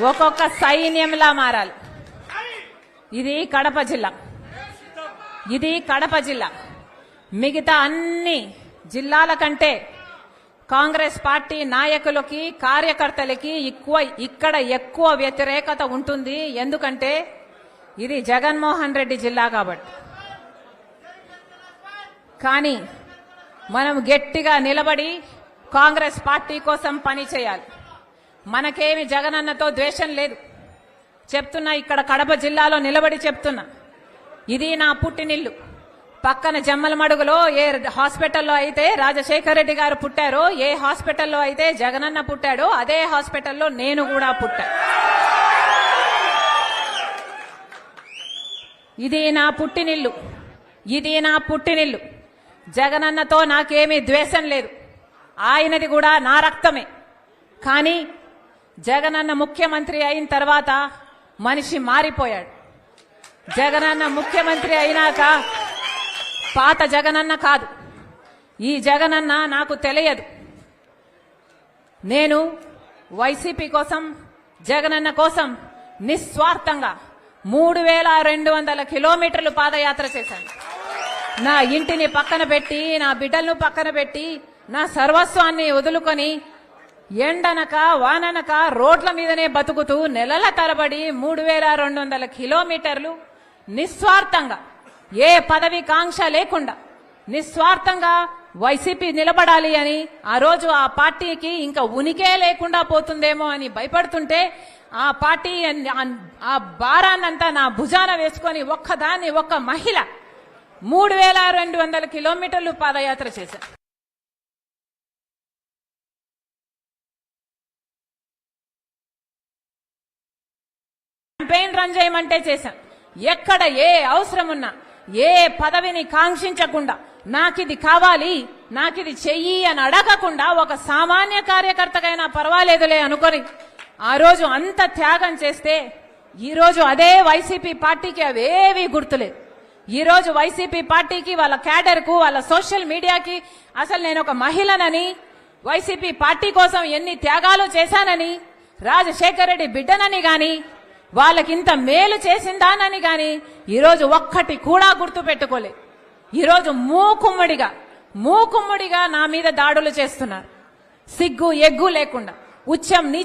ఒక్కొక్క సైన్యంలా మారాలి. ఇది కడప జిల్లా. ఇది కడప జిల్లా. మిగతా అన్ని జిల్లాల కంటే కాంగ్రెస్ పార్టీ నాయకులకి కార్యకర్తలకి ఇక్కడ ఎక్కువ వ్యతిరేకత ఉంటుంది. ఎందుకంటే ఇది జగన్మోహన్ రెడ్డి జిల్లా కాబట్టి. కానీ మనం గట్టిగా నిలబడి కాంగ్రెస్ పార్టీ కోసం పని చేయాలి. మనకేమి జగనన్నతో ద్వేషం లేదు. చెప్తున్నా, ఇక్కడ కడప జిల్లాలో నిలబడి చెప్తున్నా, ఇది నా పుట్టినిల్లు. పక్కన జమ్మలమడుగులో ఏ హాస్పిటల్లో అయితే రాజశేఖర రెడ్డి గారు పుట్టారో, ఏ హాస్పిటల్లో అయితే జగనన్న పుట్టాడో, అదే హాస్పిటల్లో నేను కూడా పుట్టా. ఇది నా పుట్టినిల్లు. ఇది నా పుట్టినిల్లు. జగనన్నతో నాకేమీ ద్వేషం లేదు. ఆయనది కూడా నా రక్తమే. కానీ జగనన్న ముఖ్యమంత్రి అయిన తర్వాత మనిషి మారిపోయాడు. జగనన్న ముఖ్యమంత్రి అయినాక పాత జగనన్న కాదు. ఈ జగనన్న నాకు తెలియదు. నేను వైసీపీ కోసం, జగనన్న కోసం నిస్వార్థంగా 3200 కిలోమీటర్లు పాదయాత్ర చేశాను. నా ఇంటిని పక్కన పెట్టి, నా బిడ్డలను పక్కన పెట్టి, నా సర్వస్వాన్ని వదులుకొని ఎండనక వాననక రోడ్ల మీదనే బతుకుతూ నెలల తరబడి 3200 కిలోమీటర్లు నిస్వార్థంగా, ఏ పదవి కాంక్ష లేకుండా నిస్వార్థంగా వైసీపీ నిలబడాలి అని, ఆ రోజు ఆ పార్టీకి ఇంకా ఉనికే లేకుండా పోతుందేమో అని భయపడుతుంటే, ఆ పార్టీ ఆ భారాన్నంతా నా భుజాన వేసుకొని ఒక్క మహిళ 3200 కిలోమీటర్లు పాదయాత్ర చేశారు. క్యాంపెయిన్ రన్ చేయమంటే చేశాం. ఎక్కడ ఏ అవసరం ఉన్నా, ఏ పదవిని కాంక్షించకుండా, నాకిది కావాలి, నాకిది చెయ్యి అని అడగకుండా, ఒక సామాన్య కార్యకర్తకైనా పర్వాలేదులే అనుకొని ఆ రోజు అంత త్యాగం చేస్తే, ఈరోజు అదే వైసీపీ పార్టీకి అవేవి గుర్తులేదు. ఈరోజు వైసీపీ పార్టీకి, వాళ్ళ క్యాడర్కు, వాళ్ళ సోషల్ మీడియాకి అసలు నేను ఒక మహిళనని, వైసీపీ పార్టీ కోసం ఎన్ని త్యాగాలు చేశానని, రాజశేఖర రెడ్డి బిడ్డనని గాని, వాళ్ళకింత మేలు చేసిందానని గాని ఈరోజు ఒక్కటి కూడా గుర్తు పెట్టుకోలేదు. ఈరోజు మూకుమ్మడిగా నా మీద దాడులు చేస్తున్నారు. సిగ్గు ఎగ్గు లేకుండా, ఉచ్చం